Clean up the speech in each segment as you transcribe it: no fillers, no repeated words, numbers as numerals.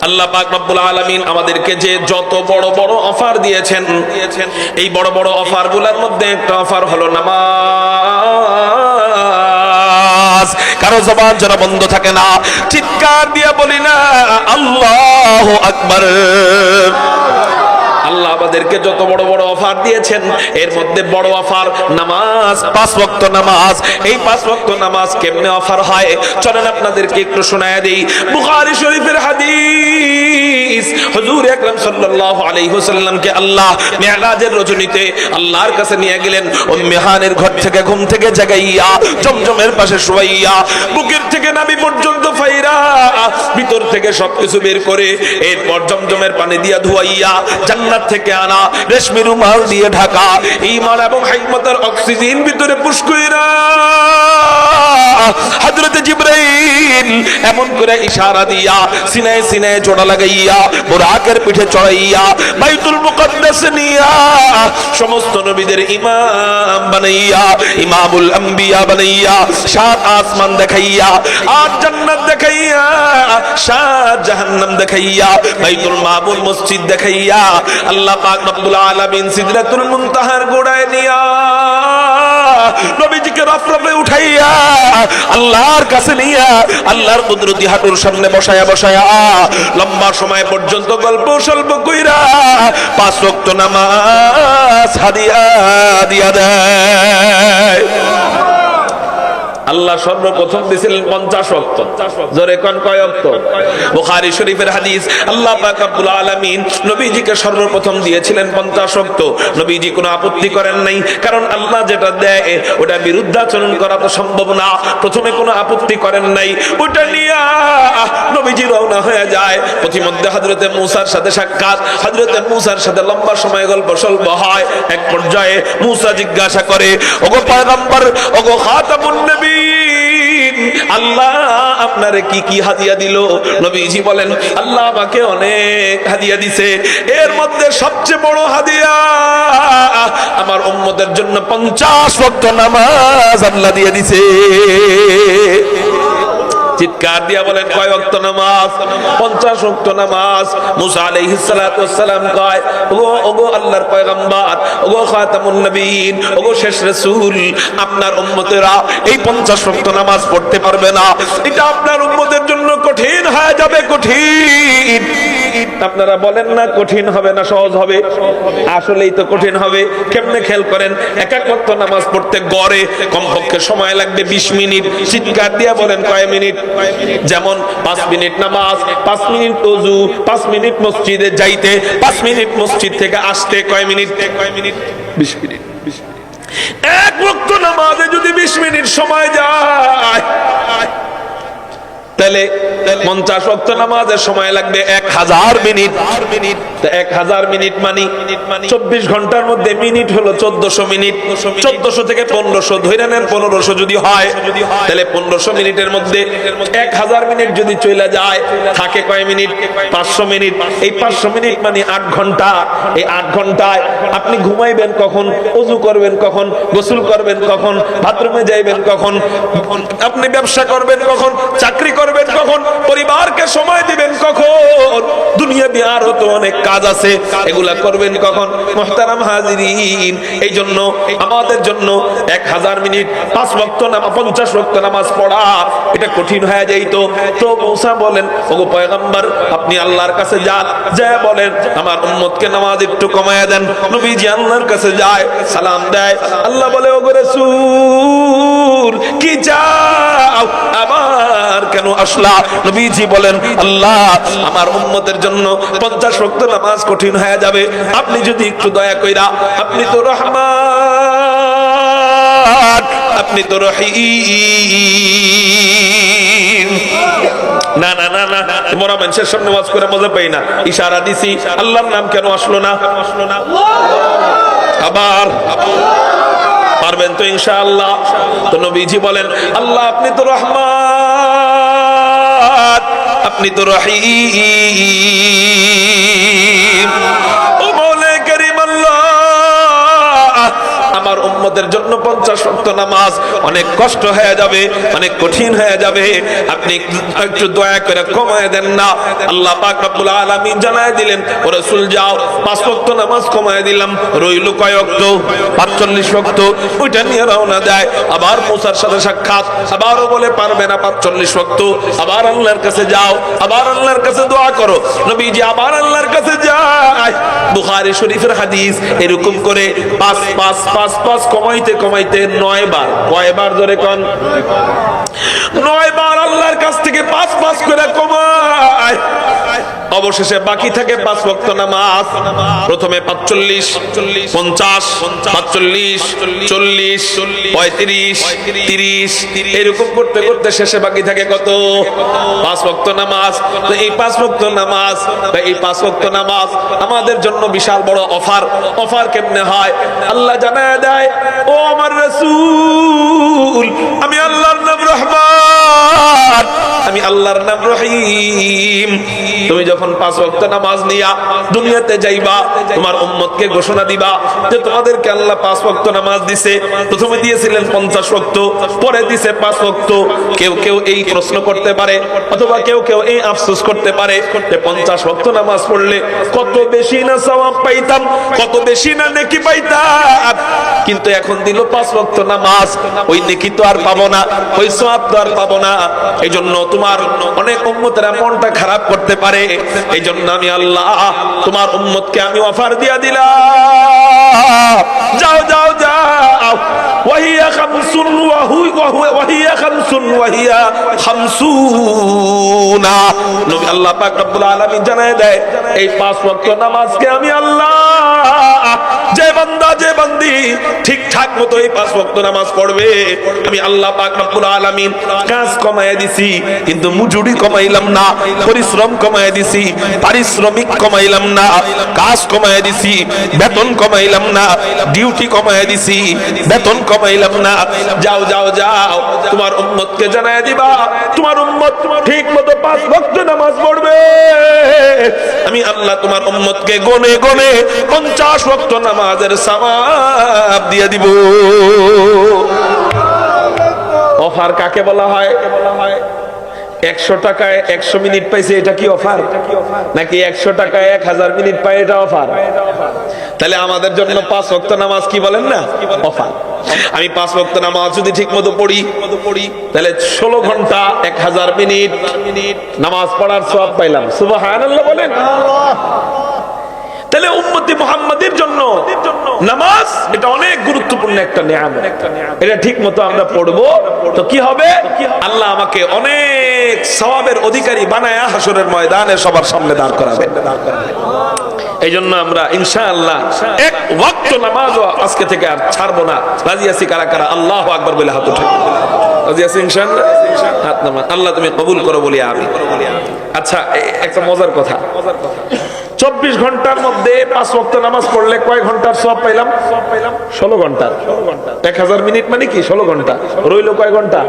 আল্লাহ পাক রব্বুল আলামিন আমাদেরকে যে যত বড় বড় অফার দিয়েছেন, এই বড় বড় অফারগুলোর মধ্যে একটা অফার হলো নামাজ। কারো জবান যেন বন্ধ থাকে না, চিৎকার দিয়ে বলি না আল্লাহু আকবার। আল্লাহ আমাদেরকে যত বড় বড় অফার দিয়েছেন, এর মধ্যে বড় অফার নামাজ, 5 ওয়াক্ত নামাজ। এই 5 ওয়াক্ত নামাজ কেমনে অফার হয় চলেন আপনাদেরকে একটু শোনায়া দেই। বুখারী শরীফের হাদিস, হুজুর আকরাম সাল্লাল্লাহু আলাইহি ওয়াসাল্লামকে আল্লাহ মিরাজের রজনীতে আল্লাহর কাছে নিয়ে গেলেন। উম্মে হানের ঘর থেকে ঘুম থেকে জাগাইয়া জমজমের পাশে শুয়াইয়া বুকের থেকে নাভি পর্যন্ত ফাইরা ভিতর থেকে সবকিছু বের করে এরপর জমজমের পানি দিয়া ধুয়াইয়া জান্নাত থেকে আনা রেশমি রুমাল দিয়ে ঢাকা ঈমান এবং হিকমতের অক্সিজেন ভিতরে পুশ কইরা হযরত জিবরাইল এমন করে ইশারা দিয়া সিনায় সিনায় জোড়া লাগাইয়া বুরাকের পিঠে চড়াইয়া বাইতুল মুকদ্দাস নিয়া সমস্ত নবীদের ইমাম বানাইয়া ইমামুল আম্বিয়া বানাইয়া 7 আসমান দেখাইয়া 8 জান্নাত দেখাইয়া 7 জাহান্নাম দেখাইয়া বাইতুল মামুর মসজিদ দেখাইয়া আল্লাহ পাক রব্বুল আলামিন সিদরাতুল মুনতাহার গোড়ায় নিয়া নবীজিকে রফরফে উঠাইয়া আল্লাহর কাছে নিয়া আল্লাহর কুদরতি হাঁটুর সামনে বসায়া বসায়া লম্বা সময় পর্যন্ত গল্প সল্প কইরা 5 ওয়াক্ত নামাজ হাদিয়া দিয়া দেয়। আল্লাহ সর্বপ্রথম দিয়েছিলেন 50 ওয়াক্ত। জোরে কোন কয় ওয়াক্ত? বুখারী শরীফের হাদিস, আল্লাহ পাক রব্বুল আলামিন নবীজিকে সর্বপ্রথম দিয়েছিলেন 50 ওয়াক্ত। নবীজি কোনো আপত্তি করেন নাই, কারণ আল্লাহ যেটা দেয় ওটা বিরুদ্ধাচরণ করা তো সম্ভব না। প্রথমে কোনো আপত্তি করেন নাই, ওটা নিয়ে নবীজি রওনা হয়ে যায়। প্রতিমধ্যে হযরতে মূসার সাথে সাক্ষাৎ, হযরতে মূসার সাথে লম্বা সময় গল্প সল্প হয়। এক পর্যায়ে মূসা জিজ্ঞাসা করে, ওগো পয়গম্বর, ওগো খাতামুন নবী, আল্লাহ আপনারে কি কি হাদিয়া দিল? নবীজি বলেন, আল্লাহ আমাকে অনেক হাদিয়া দিছে, এর মধ্যে সবচেয়ে বড় হাদিয়া আমার উম্মতের জন্য 50 ওয়াক্ত নামাজ আল্লাহ দিয়ে দিছে। চিৎকার দিয়া বলেন কয় ওয়াক্ত নামাজ? 50 ওয়াক্ত নামাজ। মুসা আলাইহিস সালাতু ওয়াস সালাম কয়, ওগো আল্লাহর পয়গম্বর, ওগো খাতামুন নবীন, ওগো শেষ রাসূল, আপনার উম্মতেরা এই 50 ওয়াক্ত নামাজ পড়তে পারবে না, এটা আপনার উম্মতের জন্য কঠিন হয়ে যাবে। কঠিন আপনারা বলেন না কঠিন হবে না সহজ হবে? আসলেই তো কঠিন হবে। কেমনে? খেয়াল করেন, এক এক ওয়াক্ত নামাজ পড়তে গড়ে কমপক্ষে সময় লাগবে 20 মিনিট। চিৎকার দিয়া বলেন কয় মিনিট? যেমন 5 মিনিট নামাজ, 5 মিনিট ওযু, 5 মিনিট মসজিদে যাইতে, 5 মিনিট মসজিদ থেকে আসতে কয় মিনিট? 20 মিনিট। এক ওয়াক্ত নামাজে যদি 20 মিনিট সময় যায়, তাহলে 50 ওয়াক্ত নামাজের সময় লাগবে 1000 মিনিট। 1000 মিনিট মানে 24 ঘন্টার মধ্যে মিনিট হলো 1400 মিনিট। 1400 থেকে 1500 ধরে নেন, 1500 যদি হয় তাহলে 1500 মিনিটের মধ্যে 1000 মিনিট যদি চলে যায়, থাকে কয় মিনিট? 500 মিনিট। এই 500 মিনিট মানে 8 ঘন্টা। এই 8 ঘন্টায় আপনি ঘুমাইবেন কখন? ওযু করবেন কখন? গোসল করবেন কখন? বাথরুমে যাইবেন কখন? আপনি ব্যবসা করবেন কখন? চাকরি করবেন কখন? পরিবারকে সময় দিবেন কখন? দুনিয়াবি আরো তো অনেক কাজ আছে, এগুলা করবেন কখন? মুহতারাম হাজিরিন, এই জন্য আমাদের জন্য 1000 মিনিট 5 ওয়াক্ত নামাজ, 50 ওয়াক্ত নামাজ পড়া এটা কঠিন হয়ে যাইতো। তো মূসা বলেন, ওগো পয়গম্বর, আপনি আল্লাহর কাছে যান, যায় বলেন আমার উম্মতকে নামাজ একটু কমায়া দেন। নবীজি আল্লাহর কাছে যায়, সালাম দেয়। আল্লাহ বলে, ওগো রাসূল কি চাও? আবার কেন আসলা? নবীজি বলেন, আল্লাহ আমার উম্মতের জন্য 50 ওয়াক্ত নামাজ কঠিন হয়ে যাবে, আপনি যদি একটু দয়া কইরা, আপনি তো রহমান, আপনি তো রহিম। না না না না, মোরা মানুষের সামনে ওয়াজ করে মজা পাই না। ইশারা দিছি, আল্লাহর নাম কেন আসলো না? আবার পারবেন তো ইনশাআল্লাহ? তো নবীজি বলেন, আল্লাহ আপনি তো রহমান, আপনি তো রহিম। ও মৌলা কারীম, আল্লাহ আমার উম্মত উম্মতের জন্য 50 ওয়াক্ত নামাজ অনেক কষ্ট হয়ে যাবে, অনেক কঠিন হয়ে যাবে, আপনি একটু দয়া করে কমায় দেন না। আল্লাহ পাক রব্বুল আলামিন জানায় দিলেন, ও রাসূল যাও 5 ওয়াক্ত নামাজ কমায় দিলাম, রইল কয় ওয়াক্ত? 45 ওয়াক্ত। ওইটা নিয়ে রওনা দেয়, আবার মুসার সাথে সাক্ষাৎ, আবারও বলে পারবে না 45 ওয়াক্ত। আবার আল্লাহর কাছে যাও, আবার আল্লাহর কাছে দোয়া করো। নবীজি আবার আল্লাহর কাছে যায়। বুখারী শরীফের হাদিস, এরকম করে 5 কমাইতে কমাইতে 9 বার, কয়বার ধরে কোন 9 বার আল্লাহর কাছ থেকে 5 করে কমায়। অবশেষে বাকি থাকে 5 ওয়াক্ত নামাজ। প্রথমে 45, 50, 45, 40, 35, 30, এরকম করতে করতে শেষে বাকি থাকে কত? 5 ওয়াক্ত নামাজ। তো এই 5 ওয়াক্ত নামাজ, এই 5 ওয়াক্ত নামাজ আমাদের জন্য বিশাল বড় অফার। অফার কেমনে হয়? আল্লাহ জানায় দেয়, ও আমার রাসূল, আমি আল্লাহর নাম রহমান, আমি আল্লাহর নাম রহিম। তুমি যখন 5 ওয়াক্ত নামাজ নিয়া দুনিয়াতে যাইবা, তোমার উম্মতকে ঘোষণা দিবা যে তোমাদেরকে আল্লাহ 5 ওয়াক্ত নামাজ দিছে। প্রথমে দিয়েছিলেন 50 ওয়াক্ত, পরে দিছে 5 ওয়াক্ত। কেউ কেউ এই প্রশ্ন করতে পারে, অথবা কেউ কেউ এই আফসোস করতে পারে যে 50 ওয়াক্ত নামাজ পড়লে কত বেশি না সওয়াব পাইতাম, কত বেশি না নেকি পাইতাম। কিন্তু এখন দিল 5 ওয়াক্ত নামাজ, ওই নেকি তো আর পাবো না, ওই সওয়াব তো আর পাবো না। এই জন্য তোমার অনেক উম্মতেরা মনটা খারাপ করতে পারে। এই জন্য আমি আল্লাহ তোমার উম্মতকে আমি অফার দিয়া দিলাম, যাও যাও যাও, ওয়াহিয়া খামসুন ওয়াহিয়া খামসুন ওয়াহিয়া খামসুনা। নবী আল্লাহ পাক রব্বুল আলামিন জানায় দেয়, এই 5 ওয়াক্ত নামাজকে আমি আল্লাহ, যে বান্দা যে বান্দি ঠিকঠাক মতো এই 5 ওয়াক্ত নামাজ পড়বে, আমি আল্লাহ পাক রব্বুল আলামিন কাজ কমায় দিছি, কিন্তু মজুরি কমাইলাম না, পরিশ্রম কমায় দিছি, পারিশ্রমিক কমাইলাম না, কাজ কমায় দিছি, বেতন কমাইলাম না, ডিউটি কমায় দিছি, বেতন কমাইলাম না। যাও যাও যাও, তোমার উম্মতকে জানায় দিবা, তোমার উম্মত ঠিক মতো 5 ওয়াক্ত নামাজ পড়বে, আমি আল্লাহ তোমার উম্মতকে গনে গনে 50 ওয়াক্ত নামাজের সওয়াব দিয়ে দিব। অফার কাকে বলা হয়? 100 টাকায় 100 মিনিট পাইছে, এটা কি অফার? নাকি 100 টাকায় 1000 মিনিট পায়, এটা অফার? তাহলে আমাদের জন্য 5 ওয়াক্ত নামাজ কি বলেন না অফার। আমি 5 ওয়াক্ত নামাজ যদি ঠিক মতো পড়ি, তাহলে 16 ঘন্টা 1000 মিনিট নামাজ পড়ার সওয়াব পাইলাম। সুবহানাল্লাহ বলেন। তাহলে উম্মতি মুহাম্মাদের জন্য নামাজ এটা অনেক গুরুত্বপূর্ণ একটা নিয়ামত। এটা ঠিক মতো আমরা পড়বো তো কি হবে? আল্লাহ আমাকে অনেক সওয়াবের অধিকারী বানায়া হাসরের ময়দানে সবার সামনে দাঁড় করাবেন। এই জন্য আমরা ইনশাআল্লাহ 1 ওয়াক্ত নামাজও আজকে থেকে আর ছাড়বো না। রাজি আছি কারা কারা? আল্লাহু আকবার বলে হাত উঠাই। রাজি আছি ইনশাআল্লাহ? হাত নামান। আল্লাহ তুমি কবুল করো বলি আমিন। আচ্ছা, একটা মজার কথা, 24 ঘন্টার মধ্যে 5 ওয়াক্ত নামাজ পড়লে কয় ঘন্টার সওয়াব পাইলাম? 16 ঘন্টা। 1000 মিনিট মানে কি 16 ঘন্টা, রইল কয় ঘন্টা?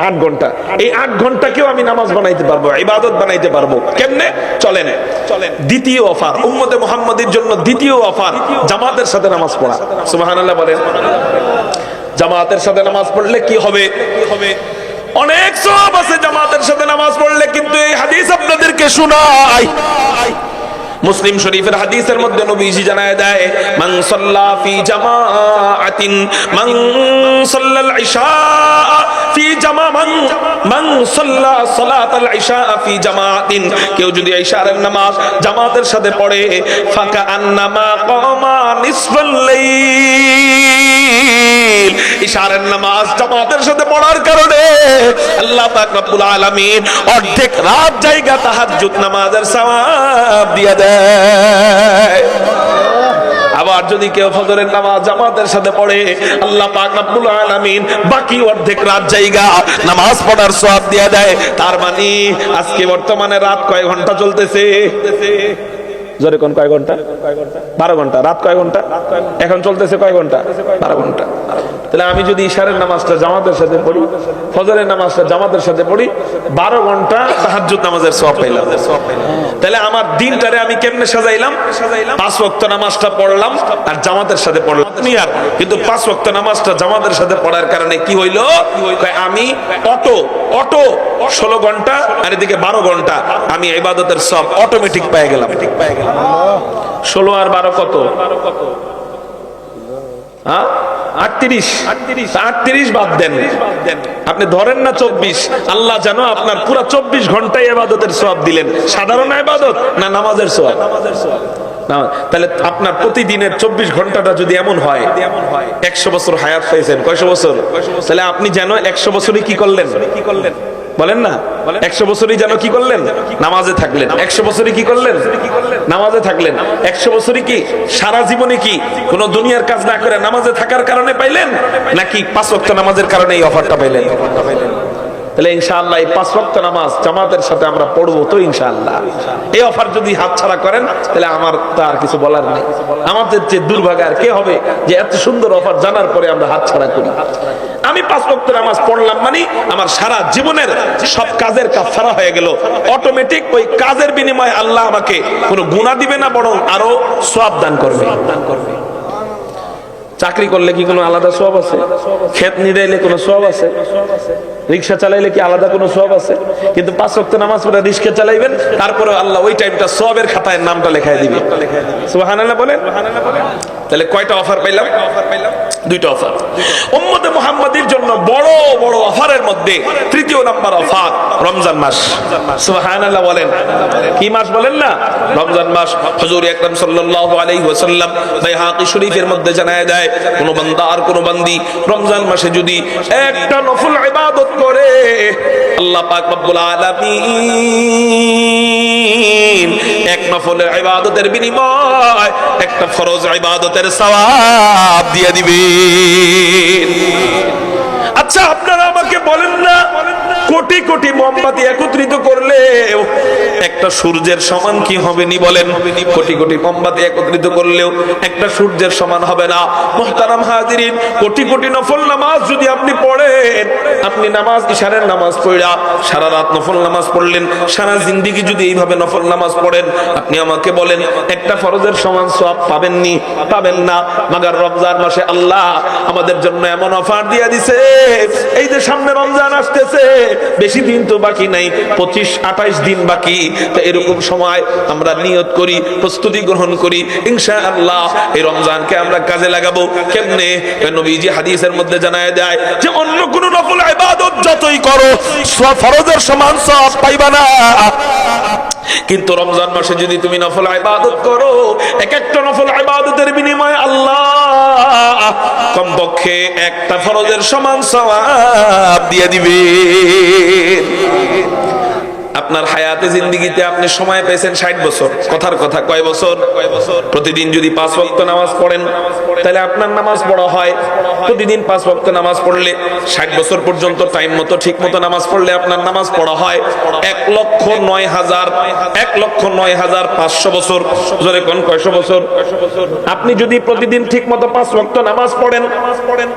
8 ঘন্টা। এই 8 ঘন্টাকেও আমি নামাজ বানাইতে পারবো, ইবাদত বানাইতে পারবো। কেমনে? চলেন দ্বিতীয় অফার উম্মতে মুহাম্মাদের জন্য, দ্বিতীয় অফার জামাতের সাথে নামাজ পড়া। সুবহানাল্লাহ বলেন। জামাতের সাথে নামাজ পড়লে কি হবে? অনেক সওয়াব আছে জামাতের সাথে নামাজ পড়লে, কিন্তু এই হাদিস আপনাদেরকে শোনাই। মুসলিম শরীফের হাদিসের মধ্যে নবীজি জানায় দেয়, মান সাল্লা ফি জামাআতিন, মান সাল্লাল ইশা ফি জামাআন, মান সাল্লা সালাতাল ইশা ফি জামাআতিন, কেউ যদি ইশার নামাজ জামাতের সাথে পড়ে, ফাকা আন্নামা কামা নিসফাল লাইল, ইশার নামাজ জামাতের সাথে পড়ার কারণে আল্লাহ পাক রব্বুল আলামিন অর্ধেক রাত জায়গা তাহাজ্জুদ নামাজের সওয়াব দিয়ে দেয়। আবার যদি কেউ ফজরের নামাজ জামাতের সাথে পড়ে, আল্লাহ পাক রব্বুল আলামিন বাকি অর্ধেক রাত জায়গা নামাজ পড়ার সওয়াব দিয়ে দেয়। তার মানে আজকে বর্তমানে রাত কয় ঘন্টা চলতেছে? জোরে কোন কয় ঘন্টা? 12 ঘন্টা। রাত কয় ঘন্টা? এখন চলতেছে কয় ঘন্টা? 12 ঘন্টা। তাহলে আমি যদি ইশারের নামাজটা জামাতের সাথে পড়ি, ফজরের নামাজটা জামাতের সাথে পড়ি, 12 ঘন্টা তাহাজ্জুদ নামাজের সওয়াব পাইলাম। তাহলে আমার দিনটারে আমি কেমনে সাজাইলাম? 5 ওয়াক্ত নামাজটা পড়লাম আর জামাতের সাথে পড়লাম আর, কিন্তু 5 ওয়াক্ত নামাজটা জামাতের সাথে পড়ার কারণে কি হইলো? আমি অটো 16 ঘন্টা আর এদিকে 12 ঘন্টা আমি ইবাদতের সব অটোমেটিক পেয়ে গেলাম। 16 আর 12 কত? 38 বাদ দেন, আপনি ধরেন না 24। আল্লাহ জানো আপনার পুরো 24 ঘন্টায় ইবাদতের সওয়াব দিলেন। সাধারণ ইবাদত না নামাজের সওয়াব? তাহলে আপনার প্রতিদিনের 24 ঘন্টাটা যদি এমন হয়, 100 বছর হায়াত পাইছেন, কয়শো বছর? তাহলে আপনি যেন 100 বছরই কি করলেন? বলেন না, 100 বছরই যেন কি করলেন? নামাজে থাকলেন। 100 বছরই কি করলেন? নামাজে থাকলেন। 100 বছরই কি সারা জীবনে কি কোন দুনিয়ার কাজ না করে নামাজে থাকার কারণে পাইলেন, নাকি 5 ওয়াক্ত নামাজের কারণে এই অফারটা পাইলেন? তাহলে ইনশাআল্লাহ এই 5 ওয়াক্ত নামাজ জামাতের সাথে আমরা পড়বো তো ইনশাআল্লাহ। এই অফার যদি হাতছাড়া করেন তাহলে আমার তো আর কিছু বলার নেই। আমাদের যে দুর্ভাগ্য আর কে হবে যে এত সুন্দর অফার জানার পরে আমরা হাতছাড়া করি। আমি 5 ওয়াক্ত নামাজ পড়লাম মানে আমার সারা জীবনের সব কাজের কাফারা হয়ে গেল। অটোমেটিক ওই কাজের বিনিময়ে আল্লাহ আমাকে কোনো গুনাহ দিবে না, বরং আরো সওয়াব দান করবে। চাকরি করলে কি কোনো আলাদা সওয়াব আছে? ক্ষেত নিড়াইলে কোনো সওয়াব আছে? রিকশা চালাইলে কি আলাদা কোনো সওয়াব আছে? কিন্তু 5 ওয়াক্ত নামাজ পড়ে রিকশা চালাইবেন, তারপরে আল্লাহ ওই টাইমটা সওয়াবের খাতায় নামটা লেখায় দিবে। সুবহানাল্লাহ বলেন। তাহলে কয়টা অফার পাইলাম? 2টা অফার। উম্মতে মুহাম্মাদীর জন্য বড় বড় অফারের মধ্যে 3য় নাম্বার অফার রমজান মাস। সুবহানাল্লাহ বলেন। কি মাস বলেন না? রমজান মাস। হুজুর আকরাম সাল্লাল্লাহু আলাইহি ওয়াসাল্লাম বাইহাকি শরীফের মধ্যে জানায় দেয়, কোন বান্দা আর কোন বান্দি রমজান মাসে যদি একটা নফল ইবাদত করে, আল্লাহ পাক রব্বুল আলামিন এক নফলের ইবাদতের বিনিময় একটা ফরজ ইবাদতের সওয়াব দিয়ে দিবেন। আচ্ছা আপনারা আমাকে বলেন না, কোটি কোটি মোমবাতি একত্রিত করলে একটা সূর্যের সমান কি হবে নি বলেন? কোটি কোটি মোমবাতি একত্রিত করলেও একটা সূর্যের সমান হবে না। মুহতারাম হাজিরিন, কোটি কোটি নফল নামাজ যদি আপনি পড়েন, আপনি নামাজ ইশারের নামাজ পড়া সারা রাত নফল নামাজ পড়লেন, সারা জিন্দেগি যদি এইভাবে নফল নামাজ পড়েন, আপনি আমাকে বলেন একটা ফরজের সমান সওয়াব পাবেন নি? পাবেন না। মাগার রমজান মাসে আল্লাহ আমাদের জন্য এমন অফার দিয়ে দিছে, এই যে সামনে রমজান আসতেছে, বেশি দিন তো বাকি নাই, 25-28 দিন বাকি। তো এরকম সময় আমরা নিয়ত করি, প্রস্তুতি গ্রহণ করি, ইনশাআল্লাহ এই রমজানকে আমরা কাজে লাগাবো। কেমনে? নবীজি হাদিসের মধ্যে জানায় দেয় যে অন্য কোন নফল ইবাদত যতই করো ফরজের সমান সওয়াব পাইবা না, কিন্তু রমজান মাসে যদি তুমি নফল ইবাদত করো, এক একটা নফল ইবাদতের বিনিময়ে আল্লাহ কমপক্ষে একটা ফরজের সমান সওয়াব দিয়ে দিবে। আপনার হায়াতে জিন্দেগিতে আপনি সময় পেয়েছেন 60 বছর। কথার কথা, কয় বছর? প্রতিদিন যদি 5 ওয়াক্ত নামাজ পড়েন, তাহলে আপনার নামাজ পড়া হয় প্রতিদিন 5 ওয়াক্ত নামাজ পড়লে 60 বছর পর্যন্ত টাইম মতো ঠিক মতো নামাজ পড়লে আপনার নামাজ পড়া হয় 1,09,500 বছর। জোরে কোন কয়শো বছর? আপনি যদি প্রতিদিন ঠিক মতো 5 ওয়াক্ত নামাজ পড়েন,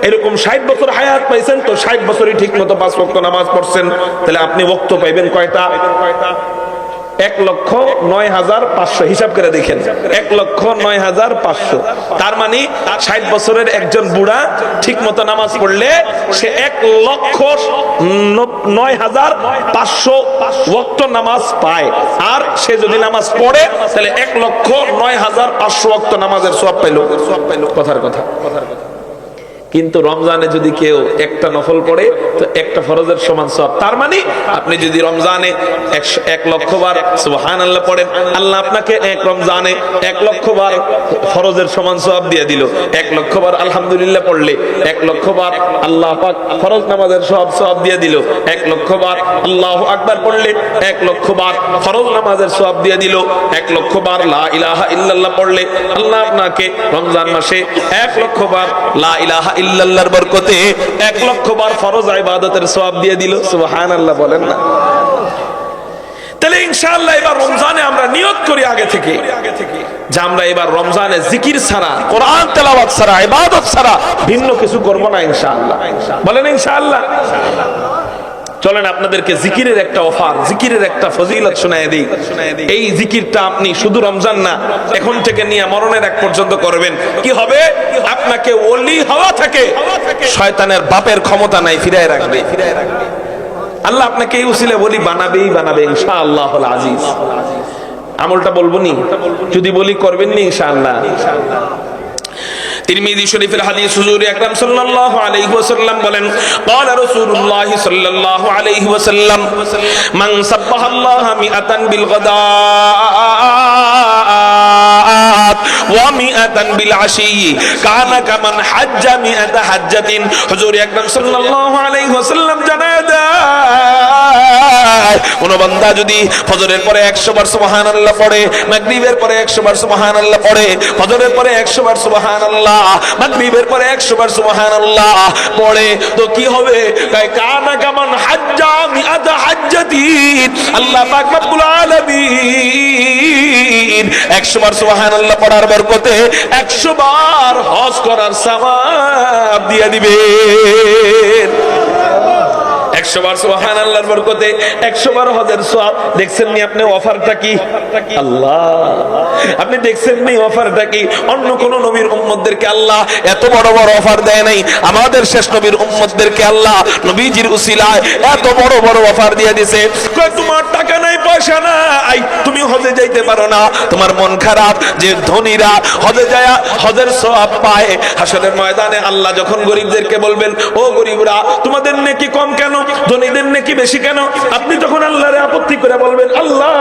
এরকম 60 বছর হায়াত পাইছেন, তো 60 বছরই ঠিক মতো 5 ওয়াক্ত নামাজ পড়ছেন, তাহলে আপনি ওয়াক্ত পাইবেন কয়টা? 1,09,500। হিসাব করে দেখেন, 1,09,500। তার মানে 60 বছরের একজন বুড়া ঠিক মতো নামাজ পড়লে সে 1,09,500 ওয়াক্ত নামাজ পায়। আর সে যদি নামাজ পড়ে তাহলে 1,09,500 ওয়াক্ত নামাজের সওয়াব পাইল। কথার কথা। কিন্তু রমজানে যদি কেউ একটা নফল পড়ে তো একটা ফরজের সমান সওয়াব। তার মানে আপনি যদি রমজানে 1 লক্ষ বার সুবহানাল্লাহ পড়েন, আল্লাহ আপনাকে এক রমজানে 1 লক্ষ বার ফরজের সমান সওয়াব দিয়ে দিল। 1 লক্ষ বার আলহামদুলিল্লাহ পড়লে 1 লক্ষ বার আল্লাহ পাক ফরজ নামাজের সওয়াব দিয়ে দিল। 1 লক্ষ বার আল্লাহু আকবার পড়লে 1 লক্ষ বার ফরজ নামাজের সওয়াব দিয়ে দিল। 1 লক্ষ বার লা ইলাহা ইল্লাল্লাহ পড়লে আল্লাহ আপনাকে রমজান মাসে 1 লক্ষ বার লা ইলাহা ইল্লাল্লাহর বরকতে 1 লক্ষ বার ফরজ ইবাদতের সওয়াব দিয়ে দিল। সুবহানাল্লাহ বলেন না? তাহলে ইনশাআল্লাহ এবার রমজানে আমরা নিয়ত করি আগে থেকে যে আমরা এবার রমজানে জিকির ছাড়া, কোরআন তেলাওয়াত ছাড়া, ইবাদত ছাড়া ভিন্ন কিছু করব না ইনশাআল্লাহ। বলেন ইনশাআল্লাহ। চলেন আপনাদেরকে জিকিরের একটা অফার, জিকিরের একটা ফজিলত শোনায় দিই। এই জিকিরটা আপনি শুধু রমজান না, এখন থেকে নিয়ে মরণের এক পর্যন্ত করবেন। কি হবে? আপনাকে ওলি হওয়া থেকে শয়তানের বাপের ক্ষমতা নাই ফিরায় রাখবে। আল্লাহ আপনাকে এই উসিলে বলি বানাবেই বানাবে ইনশাআল্লাহুল আজিজ। আমলটা বলবো নি, যদি বলি করবেন নি ইনশাআল্লাহ। তিরমিজি শরীফের হাদিস, হুজুর আকরাম সাল্লাল্লাহু আলাইহি ওয়াসাল্লাম বলেন, ক্বালা রাসূলুল্লাহ সাল্লাল্লাহু আলাইহি ওয়াসাল্লাম, মান সাব্বাহাল্লাহা মিআতান বিল গাদাত ওয়া মিআতান বিল আশি কানা কামান হাজ্জা মিআতা হাজ্জাতিন। হুজুর আকরাম সাল্লাল্লাহু আলাইহি ওয়াসাল্লাম জানায় দেয়, কোন বান্দা যদি ফজরের পরে 100 বার সুবহানাল্লাহ পড়ে, মাগরিবের পরে 100 বার সুবহানাল্লাহ পড়ে, ফজরের পরে 100 বার সুবহানাল্লাহ, মাগরিবের পরে 100 বার সুবহানাল্লাহ পড়ে, তো কি হবে? কানা কামান হাজ্জা মিআতা হাজ্জাতিন। আল্লাহ পাক রব্বুল আলামিন 100 বার সুবহানাল্লাহ পড়ার বরকতে 100 বার হজ করার সওয়াব দিয়ে দিবেন। 100 বার সুবহানাল্লাহর বরকতে 100 বার হজের সওয়াব। দেখছেন নি আপনি অফারটা কি? আল্লাহ, আপনি দেখছেন নি অফারটা কি? অন্য কোন নবীর উম্মতদেরকে আল্লাহ এত বড় বড় অফার দেয় নাই, আমাদের শেষ নবীর উম্মতদেরকে আল্লাহ নবীজির উসিলায় এত বড় বড় অফার দিয়ে দিয়েছে। কয় তোমার টাকা নাই, পয়সা নাই, তুমি হজে যাইতে পারো না, তোমার মন খারাপ যে ধনীরা হজে যায় হজের সওয়াব পায়। হাসরের ময়দানে আল্লাহ যখন গরিবদেরকে বলবেন, ও গরিবরা তোমাদের নেকি কম কেন, ধনীদের নেকি বেশি কেন? আপনি তখন আল্লাহরে আপত্তি করে বলবেন, আল্লাহ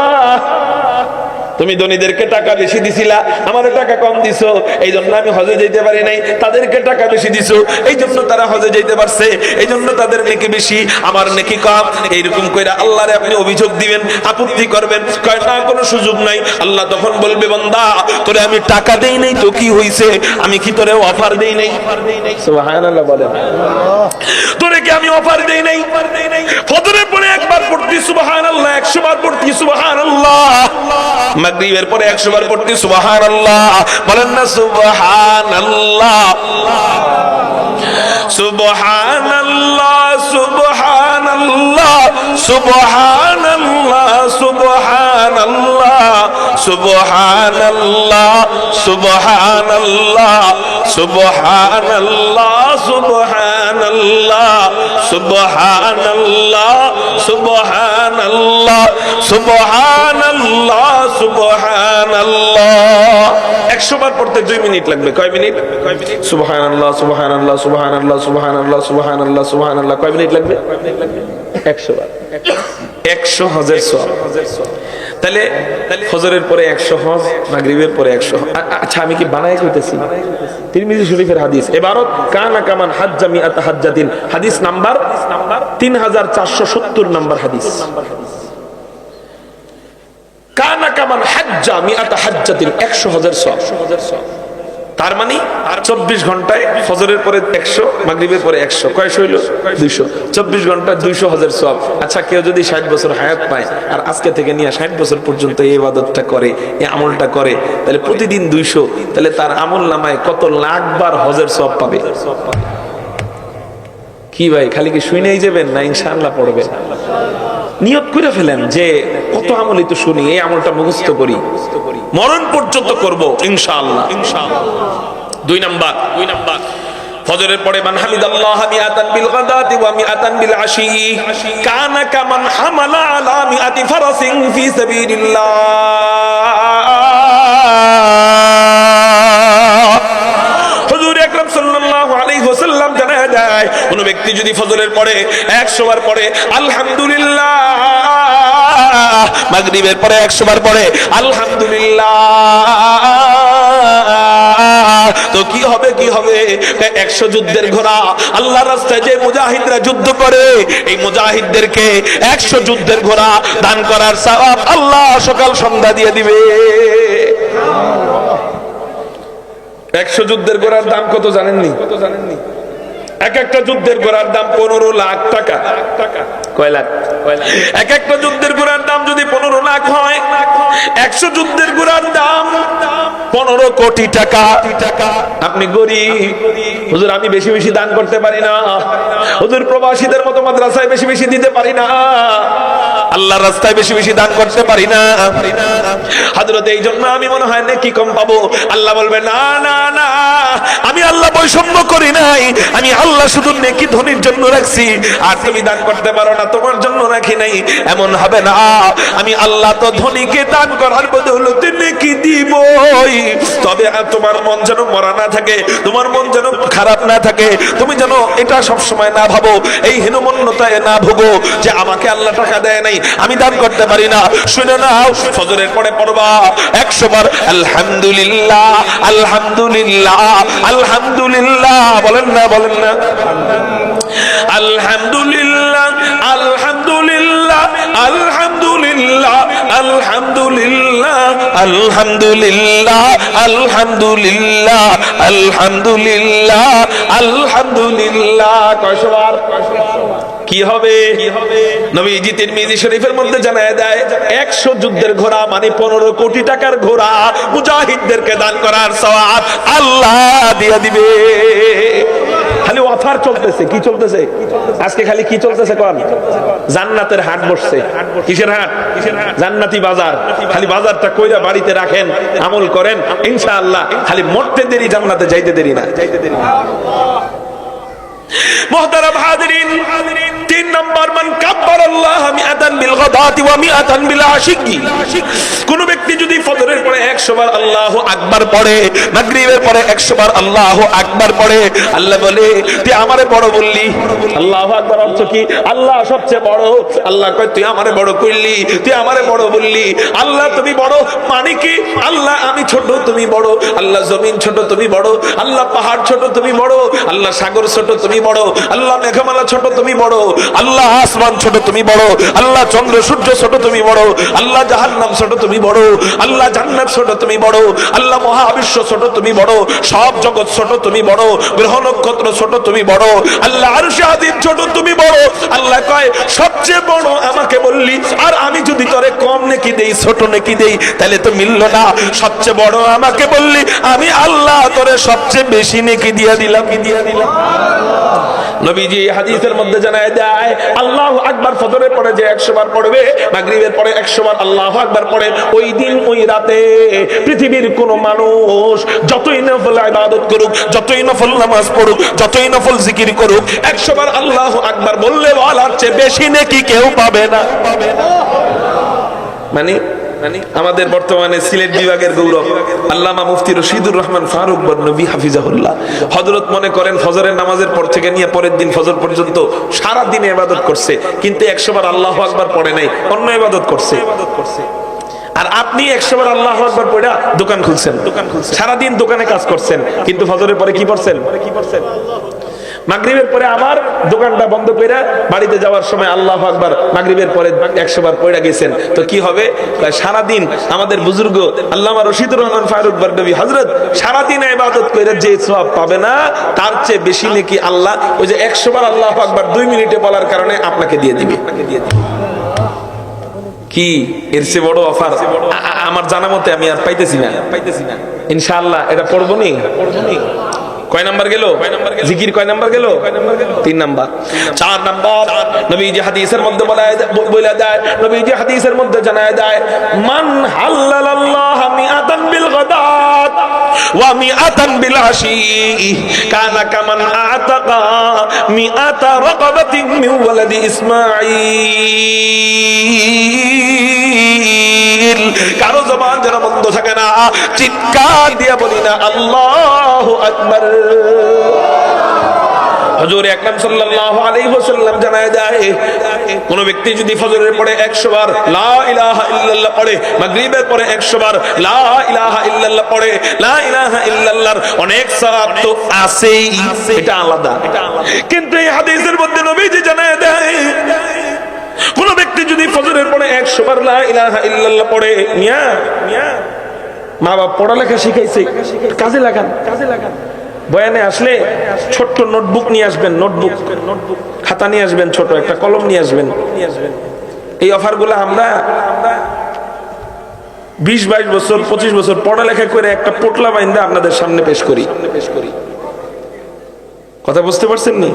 তুমি ধনীদেরকে টাকা বেশি দিছিলা, আমার টাকা কম দিছো, এই জন্য আমি হজে যেতে পারি নাই। তাদেরকে টাকা বেশি দিছো, এই জন্য তারা হজে যেতে পারছে, এই জন্য তাদের নেকি বেশি, আমার নেকি কম। এইরকম কইরা আল্লাহরে আপনি অভিযোগ দিবেন, আপত্তি করবেন, কয় না কোনো সুযোগ নাই। আল্লাহ তখন বলবে, বান্দা তোরে আমি টাকা দেই নাই তো কি হইছে, আমি কি তোরে অফার দেই নাই? সুবহানাল্লাহ বলেন। তোরে কি আমি অফার দেই নাই? ফজরের পরে একবার পড়তি সুবহানাল্লাহ, 100 বার পড়তি সুবহানাল্লাহ, মাগরিবের পরে 100 বার পড়তি সুবহানাল্লাহ। বলেন না সুবহানাল্লাহ, সুবহানাল্লাহ, সুবহানাল্লাহ, সুবহানাল্লাহ, সুবহানাল্লাহ, সুবহানাল্লাহ, সুবহানাল্লাহ, সুবহানাল্লাহ, সুবহানাল্লাহ, সুবহানাল্লাহ, সুবহানাল্লাহ, সুবহানাল্লাহ, সুবহানাল্লাহ। 100 বার পড়তে 2 মিনিট লাগবে। কয় মিনিট? সুবহানাল্লাহ, সুবহানাল্লাহ, সুবহানাল্লাহ, সুবহানাল্লাহ, সুবহানাল্লাহ, সুবহানাল্লাহ। কয় মিনিট লাগবে? 100 বার। 100 হজের সওয়াব। তাহলে ফজরের পরে 100 হজ, মাগরিবের পরে 100। আচ্ছা আমি কি বানায় কইতেছি? তিরমিজি শরীফের হাদিস, ইবারত কানা কামান হাজ্জা মিআতা হাজ্জাতিন, হাদিস নাম্বার 3470 নাম্বার হাদিস। কানা কামান হাজ্জা মিআতা হাজ্জাতিন, 100 হজের সওয়াব। তার মানে 24 ঘন্টায় ফজরের পরে 100, মাগরিবের পরে 100, কয়শো হইল? 200। 24 ঘন্টা 200 হজের সওয়াব। আচ্ছা কেউ যদি 60 বছর হায়াত পায় আর আজকে থেকে নিয়ে 60 বছর পর্যন্ত এই ইবাদতটা করে, এই আমলটা করে, তাহলে প্রতিদিন 200, তাহলে তার আমল নামায় কত লাখ বার হজের সওয়াব পাবে? কি ভাই খালি কি শুনেই যাবেন না ইনশাআল্লাহ পড়বেন? নিয়ত করে ফেলেন যে কত আমলই তো শুনি, এই আমলটা মুখস্থ করি, মরণ পর্যন্ত করব ইনশাআল্লাহ। 2 নাম্বার, ফজরের পরে মান হামিদাল্লাহ মিআতান বিল গাদাতি ওয়া মিআতান বিল আশি কানা কামান হামালা আলা মিআতি ফারাসিন ফি সাবিলিল্লাহ। হুজুর আকরাম সাল্লাল্লাহু আলাইহি ওয়াসাল্লাম জানায় দেয়, কোন ব্যক্তি যদি ফজরের পরে 100 বার পড়ে আলহামদুলিল্লাহ, মাগরিবের পরে 100 বার পড়ে আলহামদুলিল্লাহ, তো কি হবে? কি হবে? 100 যুদ্ধের ঘোড়া আল্লাহর রাস্তায় যে মুজাহিদরা যুদ্ধ করে, এই মুজাহিদদেরকে 100 যুদ্ধের ঘোড়া দান করার সওয়াব আল্লাহ সকাল সন্ধ্যা দিয়ে দিবে। 100 যুদ্ধের ঘোড়ার দাম কত জানেননি? এক একটা যুদ্ধের ঘোড়ার দাম 15 লাখ টাকা। কয় লাখ? এক একটা যুদ্ধের ঘোড়ার দাম যদি 15 লাখ হয়, 100 যুদ্ধের ঘোড়ার দাম 15 কোটি টাকা। আপনি গরিব, হুজুর আমি বেশি বেশি দান করতে পারি না, হুজুর প্রবাসীদের মতো মাদ্রাসায় বেশি বেশি দিতে পারি না, আল্লাহর রাস্তায় বেশি বেশি দান করতে পারি না হযরত, এই জন্য আমি মনে হয় নেকি কম পাবো। আল্লাহ বলবে না না না, আমি আল্লাহ বৈষম্য করি নাই, আমি আল্লাহ শুধু নেকি ধনীর জন্য রাখছি, আর তুমি দান করতে পারো না তোমার জন্য রাখি নাই, এমন হবে না। আমি আল্লাহ তো ধনীকে দান করার বদৌলতে নেকি দিবই, তবে তোমার মন যেন মরা না থাকে, তোমার মন যেন খারাপ না থাকে, তুমি যেন এটা সব সময় না ভাবো, এই হীনমন্যতায় না ভোগো যে আমাকে আল্লাহ টাকা দেয় নাই, আমি দান করতে পারি না। শুনে নাও, ফজরের পরে পড়বা 100 বার আলহামদুলিল্লাহ আলহামদুলিল্লাহ আলহামদুলিল্লাহ, বলেন না বলেন না, আলহামদুলিল্লাহ আলহামদুলিল্লাহ আলহামদুলিল্লাহ আলহামদুলিল্লাহ আলহামদুলিল্লাহ আলহামদুলিল্লাহ আলহামদুলিল্লাহ আলহামদুলিল্লাহ। কয়শবার? কি হবে? নবীজি তিরমিজি শরীফের মধ্যে জানায় দেয় 100 যুদ্ধের ঘোড়া মানে 15 কোটি টাকার ঘোড়া মুজাহিদদেরকে দান করার সওয়াব আল্লাহ দিয়ে দিবে। খালি অফার চলতেছে, কি চলতেছে আজকে? খালি কি চলতেছে কোন? জান্নাতের হাট বসছে। কিসের হাট? জান্নাতি বাজার। খালি বাজারটা কইরা বাড়িতে রাখেন, আমল করেন, ইনশাআল্লাহ খালি মরতে দেরি, জান্নাতে যাইতে দেরি না। মুহতারাম হাজিরিন, 3 নাম্বার, মান কাব্বার আল্লাহ মিআতান বিল গাদাতি ওয়া মিআতান বিল আশিকি। কোন ব্যক্তি যদি ফজরের পরে 100 বার আল্লাহু আকবার পড়ে, মাগরিবের পরে 100 বার আল্লাহু আকবার পড়ে, আল্লাহ বলে তুই আমারে বড় বললি। আল্লাহু আকবার অর্থ কি? আল্লাহ সবচেয়ে বড়। আল্লাহ কয় তুই আমারে বড় কইলি, তুই আমারে বড় বললি। আল্লাহ তুমি বড় মানে কি? আল্লাহ আমি ছোট তুমি বড়, আল্লাহ জমিন ছোট তুমি বড়, আল্লাহ পাহাড় ছোট তুমি বড়, আল্লাহ সাগর ছোট তুমি বড়, আল্লাহ মেঘমালা ছোট তুমি বড়, আল্লাহ আসমান ছোট তুমি বড়, আল্লাহ চন্দ্র সূর্য ছোট তুমি বড়, আল্লাহ জাহান্নাম ছোট তুমি বড়, আল্লাহ জান্নাত ছোট তুমি বড়, আল্লাহ মহাবিশ্ব ছোট তুমি বড়, সব জগৎ ছোট তুমি বড়, গ্রহ নক্ষত্র ছোট তুমি বড়, আল্লাহ আরশে আযীম ছোট তুমি বড়। আল্লাহ কয় সবচেয়ে বড় আমাকে বললি, আর আমি যদি তোরে কম নেকি দেই, ছোট নেকি দেই, তাহলে তো মিলল না। সবচেয়ে বড় আমাকে বললি, আমি আল্লাহ তোরে সবচেয়ে বেশি নেকি দিয়া দিলাম। নবীজি হাদিসের মধ্যে জানায় দেয় আল্লাহু আকবার ফজরের পরে যে 100 বার পড়বে, মাগরিবের পরে 100 বার আল্লাহু আকবার পড়ে, ওই দিন ওই রাতে পৃথিবীর কোন মানুষ যতই নফল ইবাদত করুক, যতই নফল নামাজ পড়ুক, যতই নফল জিকির করুক, 100 বার আল্লাহু আকবার বললে ওয়ালার চেয়ে বেশি নেকি কেউ পাবে না। মানে আমাদের বর্তমানে সিলেট বিভাগের গৌরব আল্লামা মুফতি রশিদুর রহমান ফারুক বরনবী হাফিজাহুল্লাহ হযরত মনে করেন ফজরের নামাজের পর থেকে নিয়ে পরের দিন ফজর পর্যন্ত সারা দিন ইবাদত করছে, কিন্তু 100 বার আল্লাহু আকবার পড়ে নাই, অন্য ইবাদত করছে। আর আপনি 100 বার আল্লাহু আকবার পড়া দোকান খুলছেন, সারা দিন দোকানে কাজ করছেন, কিন্তু ফজরের পরে কি পড়ছেন? মাগরিবের পরে আবার দোকানটা বন্ধ করে বাড়িতে যাওয়ার সময় আল্লাহু আকবার মাগরিবের পরে 100 বার পড়া গেছেন, তো কি হবে? সারা দিন আমাদের বুজুর্গ আল্লামা রশিদুর রহমান ফারুক বরনবী হযরত সারা দিন ইবাদত কইরা যে সওয়াব পাবে না, তার চেয়ে বেশি নাকি আল্লাহ ওই যে 100 বার আল্লাহু আকবার 2 মিনিটে বলার কারণে আপনাকে দিয়ে দিবে। কি এর চেয়ে বড় অফার আমার জানা মতে আমি আর পাইতেছি না। ইনশাআল্লাহ এটা পড়বো নি। কয় নাম্বার গেল? জিকির কয় নাম্বার গেল? 3 নাম্বার। 4 নাম্বার, নবীজি হাদিসের মধ্যে বলে দেয়, নবীজি হাদিসের মধ্যে জানায় দেয়, মান হাল্লাল্লাহ মিআতান বিল গাদাত ওয়া মিআতান বিল আশি কানা কামান আতাকা মিআতা রাকাবাতিন মিন ওয়ালাদি ইসমাঈল। কারো জবান যেন বন্ধ থাকে না, চিৎকার দিয়ে বলি না আল্লাহু আকবার। হুজুর আকরাম সাল্লাল্লাহু আলাইহি ওয়াসাল্লাম জানায় দেয়, কোন ব্যক্তি যদি ফজরের পরে 100 বার লা ইলাহা ইল্লাল্লাহ পড়ে, মাগরিবের পরে 100 বার লা ইলাহা ইল্লাল্লাহ পড়ে, লা ইলাহা ইল্লাল্লাহর অনেক সওয়াব তো আছেই, এটা আলাদা। কিন্তু এই হাদিসের মধ্যে নবীজি জানায় দেয়, কোন ব্যক্তি যদি ফজরের পরে 100 বার লা ইলাহা ইল্লাল্লাহ পড়ে, মিয়া মা বাপ পড়ালেখা শিখাইছে, কাজে লাগান। বয়ানে আসলে ছোট্ট নোটবুক নিয়ে আসবেন, নোটবুক খাতা নিয়ে আসবেন, ছোট একটা কলম নিয়ে আসবেন। এই অফারগুলো আমরা 20-22 বছর 25 বছর পড়ালেখা করে একটা পোটলা বাইন্দা আপনাদের সামনে পেশ করি। কথা বুঝতে পারছেন না?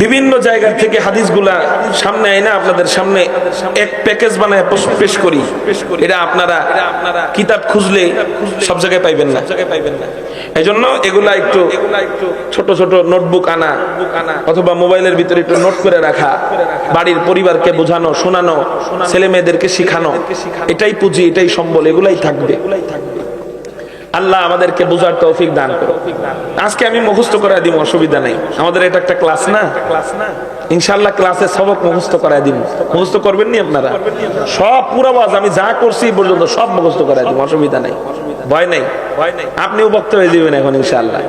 বিভিন্ন জায়গা থেকে হাদিসগুলা সামনে আইনা আপনাদের সামনে এক প্যাকেজ বানায় পেশ করি। এটা আপনারা কিতাব খুঁজলে সব জায়গায় পাইবেন না। এই জন্য এগুলা একটু ছোট ছোট নোটবুক আনা অথবা মোবাইলের ভিতরে একটু নোট করে রাখা, বাড়ির পরিবারকে বোঝানো, শোনানো, ছেলে মেয়েদেরকে শিখানো, এটাই পুঁজি, এটাই সম্বল, এগুলাই থাকবে। আল্লাহ আমাদেরকে বুঝার তৌফিক দান করো। আজকে আমি মুখস্থ করায় দিব, অসুবিধা নাই, আমাদের এটা একটা ক্লাস না। ইনশাআল্লাহ ক্লাসে সবক মুখস্থ করায় দিব। মুখস্থ করবেন নি আপনারা? সব পুরো ওয়াজ আমি যা করছি পর্যন্ত সব মুখস্থ করায় দিব, অসুবিধা নাই, ভয় নাই। আপনিও বক্তা হয়ে দিবেন এখন ইনশাআল্লাহ।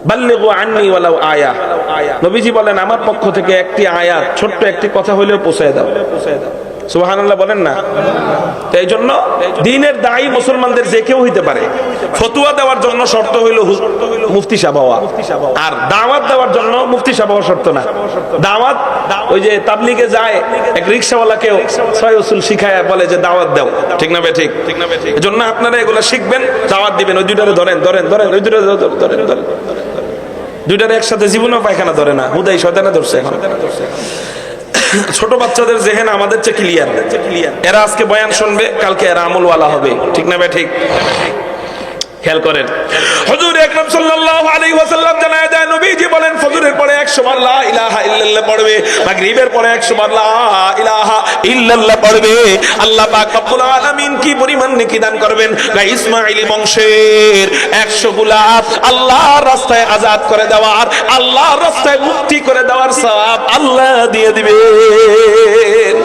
বাল্লিগু আন্নী ওয়ালাউ আয়া, নবীজি বলেন আমার পক্ষ থেকে একটি আয়াত, ছোট্ট একটি কথা হইলেও পৌঁছায় দাও। সুবহানাল্লাহ বলেন না? এই জন্য দ্বীনের দায়ী মুসলমানদের যে কেউ হইতে পারে। ফতোয়া দেওয়ার জন্য শর্ত হইল মুফতি সাহেব হওয়া, আর দাওয়াত দেওয়ার জন্য মুফতি সাহেব হওয়া শর্ত না। দাওয়াত ওই যে তাবলীগে যায় এক রিকশাওয়ালাকে ছয় উসুল শিখায় বলে যে দাওয়াত দাও, ঠিক না ঠিক? এজন্য আপনারা এগুলা শিখবেন, দাওয়াত দিবেন। ওই দুইটারে ধরেন, ওই ধরেন দুইটারে একসাথে জীবনেও পায়খানা ধরে না, হুদাই শয়তানে ধরছে এখন। ছোট বাচ্চাদের জেহেন আমাদের চেয়ে ক্লিয়ার। এরা আজকে বয়ান শুনবে, কালকে এরা আমলওয়ালা হবে, ঠিক না ঠিক? খেয়াল করেন, হুজুর আকরাম সাল্লাল্লাহু আলাইহি ওয়াসাল্লাম জানায় দেন, নবীজি বলেন ফজরের পরে 100 বার লা ইলাহা ইল্লাল্লাহ পড়বে, মাগরিবের পরে 100 বার লা ইলাহা ইল্লাল্লাহ পড়বে। আল্লাহ পাক রব্বুল আলামিন কি পরিমাণ নেকি দান করবেন? ইসমাঈলী বংশের 100 গোলাপ আল্লাহর রাস্তায় আযাদ করে দেওয়ার, আল্লাহর রাস্তায় মুক্তি করে দেওয়ার সওয়াব আল্লাহ দিয়ে দিবেন।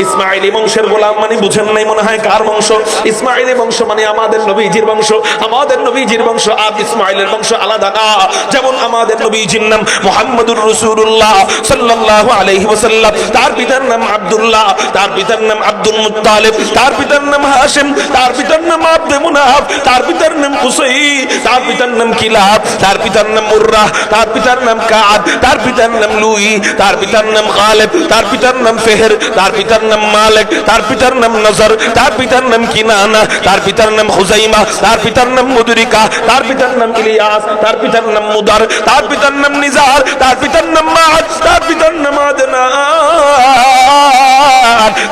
ইসমাঈলী বংশের গোলাম মানে বুঝেন নাই মনে হয় কার বংশ? ইসমাঈলী বংশ মানে আমাদের নবীজির বংশ। আমাদের নবীজির বংশ আর ইসমাঈলের বংশ আলাদা না। যেমন আমাদের নবীজির নাম মুহাম্মদুর রাসূলুল্লাহ সাল্লাল্লাহু আলাইহি ওয়াসাল্লাম, তার পিতার নাম আব্দুল্লাহ, তার পিতার নাম আব্দুল মুত্তালিব, তার পিতার নাম হাশিম, তার পিতার নাম আব্দে মুনাফ, তার পিতার নাম কুসাই, তার পিতার নাম কিলাব, তার পিতার নাম মুররা, তার পিতার নাম কাদ, তার পিতার নাম লুই, তার পিতার নাম গালিব, তার পিতার নাম ফেহর, তার পিতার নাম মালিক, তার পিতার নাম নজর, তার পিতার নাম কিনানা, তার পিতার নাম হুজাইমা, তার পিতার নাম মুদরিকা, তার পিতার নাম ইলিয়াস, তার পিতার নাম মুদার, তার পিতার নাম নিজার, তার পিতার নাম মাআদ, তার পিতার নাম আদনান,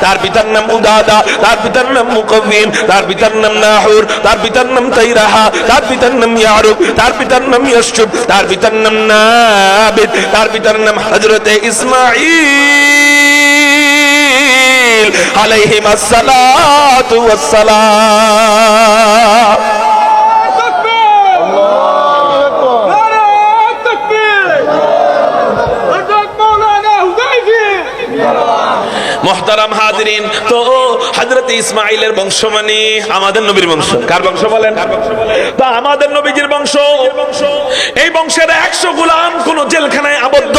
তার পিতার নাম উদাদা, তার পিতার নাম মুকাওয়িম, তার পিতার নাম নাহুর, তার পিতার নাম তাইরাহা, তার পিতার নাম ইয়ারুব, তার পিতার নাম ইয়াসুব, তার পিতার নাম নাবিদ, তার পিতার নাম হযরতে ইসমাঈল আলাইহিস সালাতু ওয়াস সালাম। মুহতারাম হাজিরিন, তো হযরত ইসমাঈলের বংশ মানে আমাদের নবীর বংশ। কার বংশ বলেন? তো আমাদের নবীজির বংশ। এই বংশের 100 গোলাম কোন জেলখানায় আবদ্ধ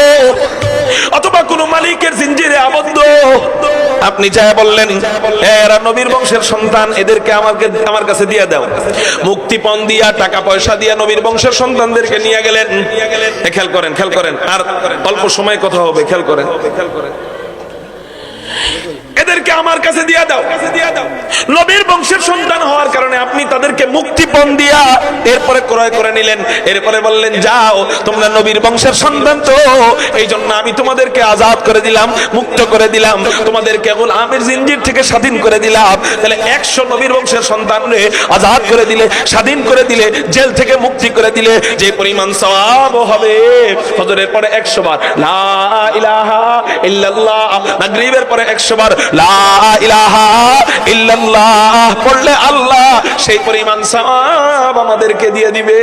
অথবা কোন মালিকের জিঞ্জিরে আবদ্ধ। আপনি যা বললেন এরা নবীর বংশের সন্তান, এদেরকে আমার কাছে দিয়ে দাও। মুক্তিপণ দিয়া, টাকা পয়সা দিয়া নবীর বংশের সন্তানদেরকে নিয়ে গেলেন। খেয়াল করেন, আর অল্প সময় কথা হবে, খেয়াল করেন। এদেরকে আমার কাছে দিয়া দাও। নবীর বংশের সন্তান হওয়ার কারণে আপনি তাদেরকে মুক্তিপণ দিয়া এরপরে ক্রয় করে নিলেন। এরপরে বললেন যাও, তোমরা নবীর বংশের সন্তান, তো এই জন্য আমি তোমাদেরকে আজাদ করে দিলাম, মুক্ত করে দিলাম, তোমাদেরকে গোলামের জিঞ্জির থেকে স্বাধীন করে দিলাম। তাহলে 100 নবীর বংশের সন্তানরে আজাদ করে দিলে, স্বাধীন করে দিলে, জেল থেকে মুক্তি করে দিলে যে পরিমাণ সওয়াব হবে, ফজরের পরে 100 বার লা ইলাহা ইল্লাল্লাহ, মাগরিবের পরে 100 বার লা ইলাহা ইল্লাল্লাহ পড়লে আল্লাহ সেই পরিমাণ সওয়াব আমাদেরকে দিয়ে দিবে।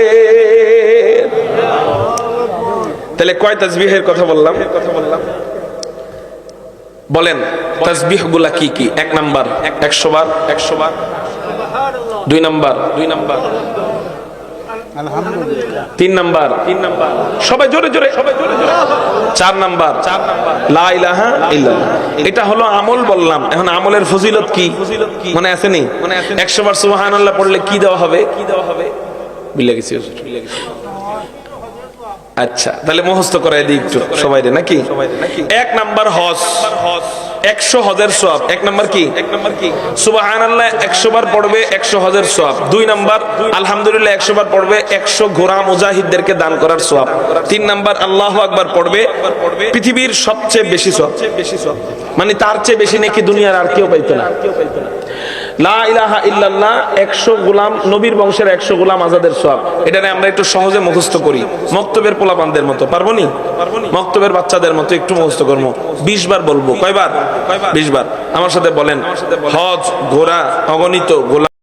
তাহলে কয় তাসবিহের কথা বললাম? বলেন তাসবিহগুলা কি কি? 1 নাম্বার 100 বার 2 নাম্বার আলহামদুলিল্লাহ, 3 নাম্বার সবাই জোরে 4 নাম্বার লা ইলাহা ইল্লাল্লাহ। এটা হলো আমল বললাম। এখন আমলের ফজিলত কি মনে আছে নি? 100 বার সুবহানাল্লাহ পড়লে কি দেওয়া হবে? বিলে গেছি আচ্ছা, তাহলে মুখস্থ করাই দিই একটু সবাই রে নাকি। এক নাম্বার হজ, 100 হজের সওয়াব। এক নাম্বার কি? সুবহানাল্লাহ 100 বার পড়বে, 100 হজের সওয়াব। 2 নাম্বার আলহামদুলিল্লাহ 100 বার পড়বে, 100 ঘোড়া মুজাহিদদেরকে দান করার সওয়াব। 3 নাম্বার আল্লাহু আকবার পড়বে, পৃথিবীর সবচেয়ে বেশি সওয়াব, মানে তার চেয়ে বেশি নেকি দুনিয়ার আর কেউ পাইতো না। লা ইলাহা ইল্লাল্লাহ 100 গোলাম, নবীর বংশের 100 গোলাম আজাদের সওয়াব। এটারে আমরা একটু সহজে মুখস্থ করি, মক্তবের পোলাপানদের মতো। পারবো নি? মক্তবের বাচ্চাদের মতো একটু মুখস্থ করবো। 20 বার বলবো। কয়বার? 20 বার। আমার সাথে বলেন, হজ, ঘোড়া, অগণিত গোলাম